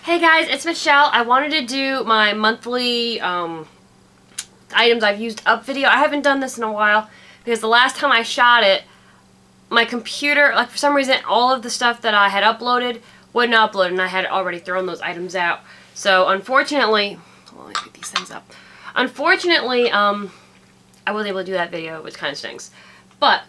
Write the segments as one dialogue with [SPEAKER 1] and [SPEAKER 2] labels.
[SPEAKER 1] Hey guys, it's Michelle. I wanted to do my monthly items I've used up video. I haven't done this in a while because the last time I shot it, my computer, like for some reason, all of the stuff that I had uploaded wouldn't upload and I had already thrown those items out. So unfortunately, let me pick these things up. Unfortunately, I wasn't able to do that video, which kind of stinks. But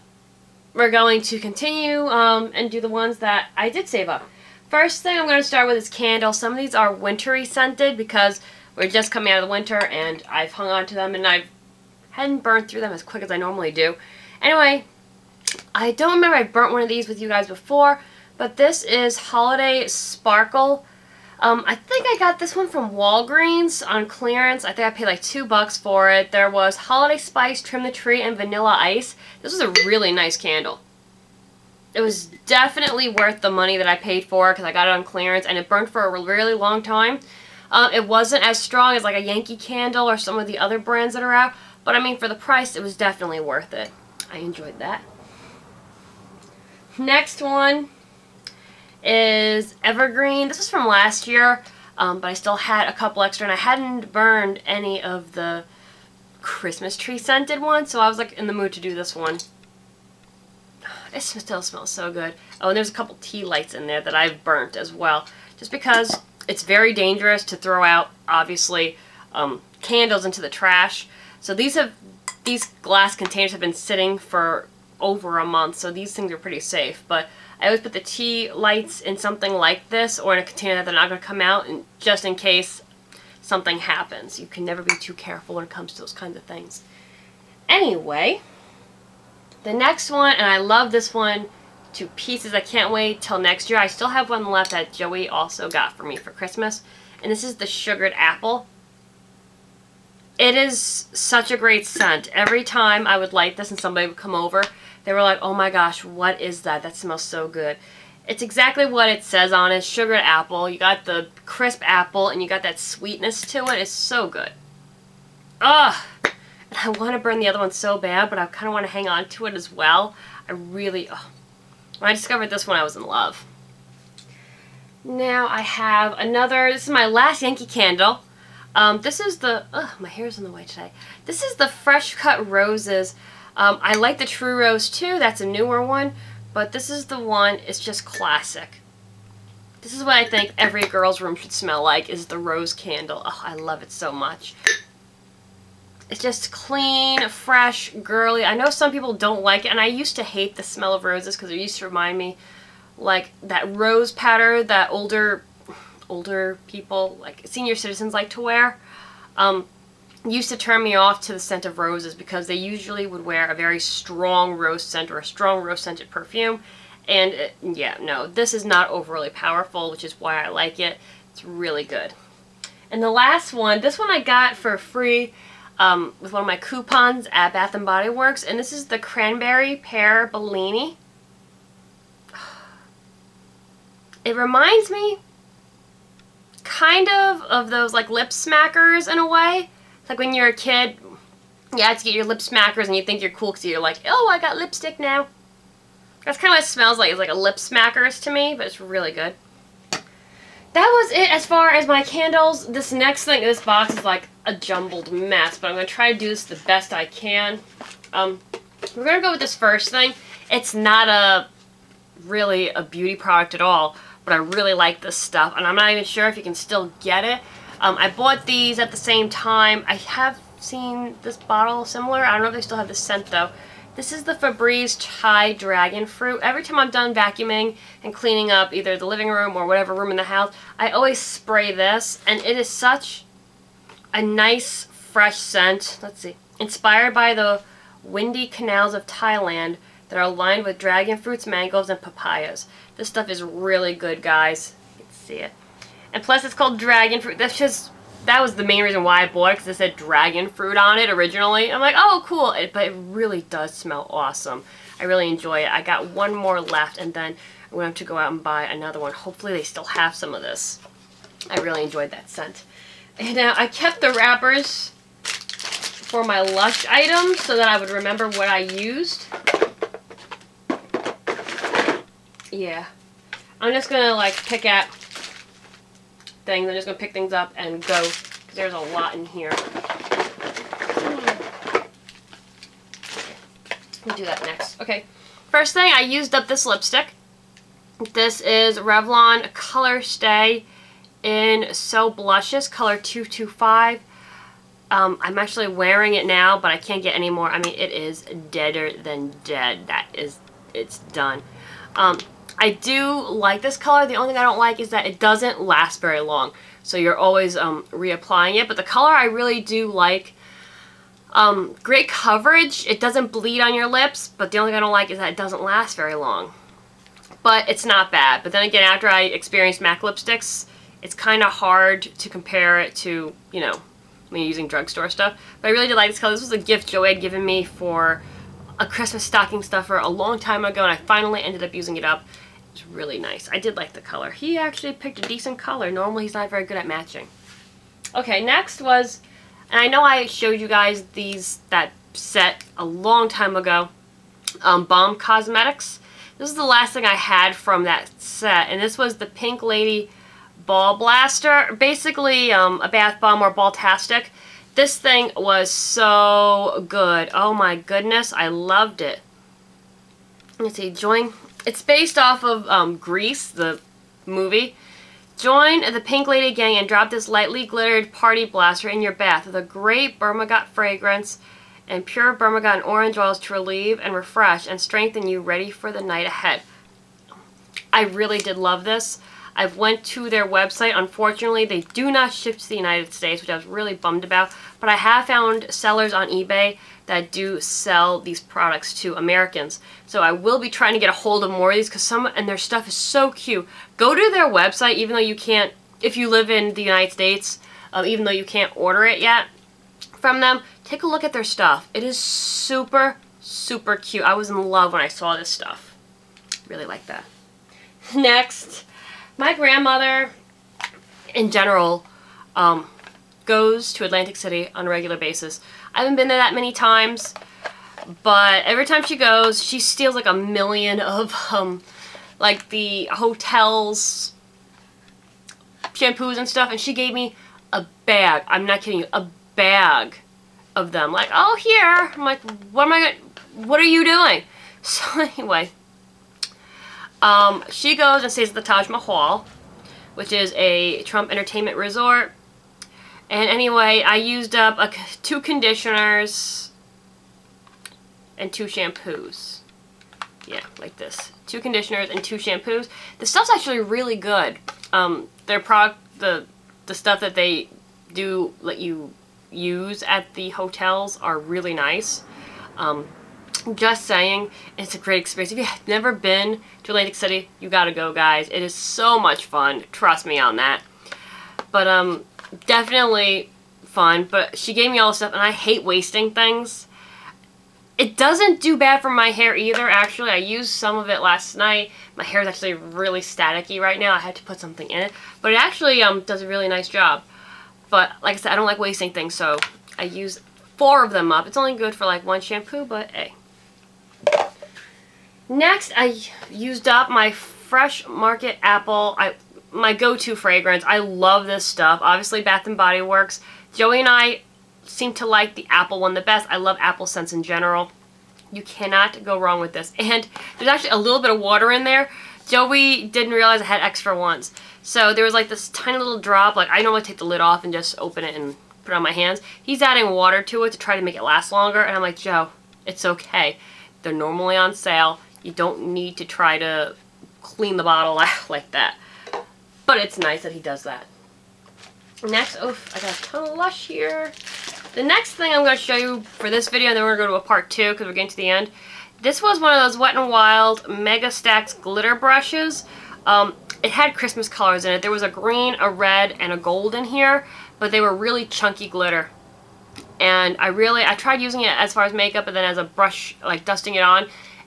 [SPEAKER 1] we're going to continue and do the ones that I did save up. First thing I'm going to start with is candles. Some of these are wintry scented because we're just coming out of the winter and I've hung on to them and I hadn't burned through them as quick as I normally do. Anyway, I don't remember I burnt one of these with you guys before, but this is Holiday Sparkle. I think I got this one from Walgreens on clearance. I think I paid like $2 for it. There was Holiday Spice, Trim the Tree, and Vanilla Ice. This was a really nice candle. It was definitely worth the money that I paid for because I got it on clearance and it burned for a really long time. It wasn't as strong as like a Yankee Candle or some of the other brands that are out, but I mean for the price it was definitely worth it. I enjoyed that. Next one is Evergreen. This was from last year, but I still had a couple extra and I hadn't burned any of the Christmas tree scented ones, so I was like in the mood to do this one. It still smells so good. Oh, and there's a couple tea lights in there that I've burnt as well. Just because it's very dangerous to throw out, obviously, candles into the trash. So these glass containers have been sitting for over a month, so these things are pretty safe. But I always put the tea lights in something like this or in a container that they're not going to come out, and just in case something happens. You can never be too careful when it comes to those kinds of things. Anyway, the next one, and I love this one to pieces. I can't wait till next year. I still have one left that Joey also got for me for Christmas, and this is the Sugared Apple. It is such a great scent. Every time I would light this and somebody would come over, they were like, oh my gosh, what is that? That smells so good. It's exactly what it says on it, Sugared Apple. You got the crisp apple and you got that sweetness to it. It's so good. Ugh! I want to burn the other one so bad, but I kind of want to hang on to it as well. I really, when I discovered this one, I was in love. Now I have another, this is my last Yankee Candle. This is the, my hair's in the way today. This is the Fresh Cut Roses. I like the True Rose too, that's a newer one, but this is the one, it's just classic. This is what I think every girl's room should smell like, is the rose candle. Oh, I love it so much. It's just clean, fresh, girly. I know some people don't like it, and I used to hate the smell of roses because it used to remind me like that rose powder that older people, like senior citizens, like to wear. Used to turn me off to the scent of roses because they usually would wear a very strong rose scent or a strong rose scented perfume. And yeah, no, this is not overly powerful, which is why I like it. It's really good. And the last one, this one I got for free with one of my coupons at Bath & Body Works, and this is the Cranberry Pear Bellini. It reminds me kind of those like lip smackers in a way. It's like when you're a kid, you have to get your lip smackers and you think you're cool because you're like, oh, I got lipstick now. That's kind of what it smells like. It's like a lip smackers to me, but it's really good. That was it as far as my candles. This next thing in this box is like a jumbled mess, but I'm going to try to do this the best I can. We're going to go with this first thing. It's not really a beauty product at all, but I really like this stuff, and I'm not even sure if you can still get it. I bought these at the same time. I have seen this bottle similar. I don't know if they still have the scent though. This is the Febreze Chai Dragon Fruit. Every time I'm done vacuuming and cleaning up either the living room or whatever room in the house, I always spray this, and it is such a nice, fresh scent. Let's see. Inspired by the windy canals of Thailand that are lined with dragon fruits, mangoes, and papayas. This stuff is really good, guys. You can see it. And plus, it's called Dragon Fruit. That was the main reason why I bought it, because it said dragon fruit on it originally. I'm like, oh, cool. But it really does smell awesome. I really enjoy it. I got one more left, and then I'm going to have to go out and buy another one. Hopefully they still have some of this. I really enjoyed that scent. And I kept the wrappers for my Lush items so that I would remember what I used. Yeah. I'm just going to, like, pick at things. I'm just going to pick things up and go, because there's a lot in here. We'll do that next. Okay, first thing, I used up this lipstick. This is Revlon Color Stay in So Blushes, color 225. I'm actually wearing it now, but I can't get any more. I mean, it is deader than dead. It's done. I do like this color. The only thing I don't like is that it doesn't last very long. So you're always reapplying it. But the color I really do like. Great coverage. It doesn't bleed on your lips, but the only thing I don't like is that it doesn't last very long. But it's not bad. But then again, after I experienced MAC lipsticks, it's kind of hard to compare it to, you know, when you're using drugstore stuff. But I really did like this color. This was a gift Joey had given me for a Christmas stocking stuffer a long time ago, and I finally ended up using it up. It's really nice. I did like the color. He actually picked a decent color. Normally he's not very good at matching. Okay, next was, and I know I showed you guys that set a long time ago, Balm Cosmetics. This is the last thing I had from that set, and this was the Pink Lady Ball Blaster. Basically, a bath bomb or Balltastic. This thing was so good. Oh my goodness, I loved it. Let's see, it's based off of Grease, the movie. Join the Pink Lady gang and drop this lightly glittered party blaster in your bath with a great bergamot fragrance and pure bergamot and orange oils to relieve and refresh and strengthen you, ready for the night ahead. I really did love this. I've went to their website. Unfortunately, they do not ship to the United States, which I was really bummed about. But I have found sellers on eBay that do sell these products to Americans. So I will be trying to get a hold of more of these, because and their stuff is so cute. Go to their website, even though you can't, if you live in the United States, even though you can't order it yet from them, take a look at their stuff. It is super, super cute. I was in love when I saw this stuff. Really like that. Next, my grandmother, in general, goes to Atlantic City on a regular basis. I haven't been there that many times, but every time she goes, she steals like a million of, like the hotel's shampoos and stuff, and she gave me a bag. I'm not kidding you, a bag of them. Like, oh, here. I'm like, what are you doing? So anyway, she goes and stays at the Taj Mahal, which is a Trump Entertainment Resort. And anyway, I used up 2 conditioners and 2 shampoos. Yeah, like this. 2 conditioners and 2 shampoos. The stuff's actually really good. Their product, the stuff that they do let you use at the hotels are really nice. Just saying, it's a great experience. If you've never been to Atlantic City, you gotta go, guys. It is so much fun. Trust me on that. But, definitely fun. But she gave me all this stuff, and I hate wasting things. It doesn't do bad for my hair either, actually. I used some of it last night. My hair is actually really staticky right now. I had to put something in it. But it actually does a really nice job. But, like I said, I don't like wasting things, so I use 4 of them up. It's only good for, like, 1 shampoo, but hey. Next, I used up my Fresh Market Apple, my go-to fragrance. I love this stuff. Obviously, Bath & Body Works. Joey and I seem to like the apple one the best. I love apple scents in general. You cannot go wrong with this. And there's actually a little bit of water in there. Joey didn't realize I had extra ones. So there was like this tiny little drop. Like, I normally take the lid off and just open it and put it on my hands. He's adding water to it to try to make it last longer. And I'm like, Joe, it's okay. They're normally on sale. You don't need to try to clean the bottle out like that. But it's nice that he does that. Next, oh, I got a ton of Lush here. The next thing I'm going to show you for this video, and then we're going to go to a part 2 because we're getting to the end. This was one of those Wet n Wild Mega Stacks glitter brushes. It had Christmas colors in it. There was a green, a red, and a gold in here, but they were really chunky glitter. And I tried using it as far as makeup, and then as a brush, like dusting it on,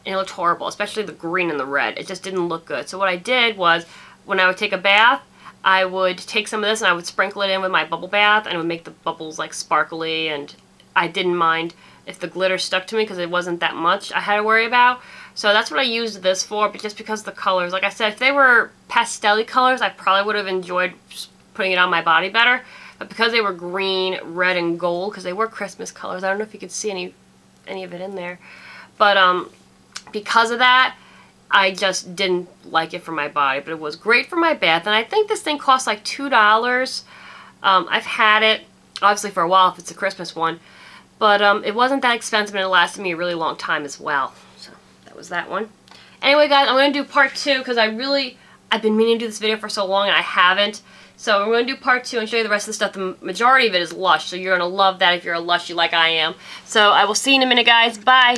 [SPEAKER 1] and it looked horrible, especially the green and the red. It just didn't look good. So what I did was, when I would take a bath, I would take some of this and I would sprinkle it in with my bubble bath, and it would make the bubbles like sparkly, and I didn't mind if the glitter stuck to me because it wasn't that much I had to worry about. So that's what I used this for, but just because the colors, like I said, if they were pastel-y colors, I probably would have enjoyed putting it on my body better. But because they were green, red, and gold, because they were Christmas colors, I don't know if you could see any of it in there. But because of that, I just didn't like it for my body. But it was great for my bath. And I think this thing cost like $2. I've had it, obviously, for a while if it's a Christmas one. But it wasn't that expensive, and it lasted me a really long time as well. So that was that one. Anyway, guys, I'm going to do part 2 because I've been meaning to do this video for so long and I haven't. So we're going to do part 2 and show you the rest of the stuff. The majority of it is Lush, so you're going to love that if you're a Lushy like I am. So I will see you in a minute, guys. Bye.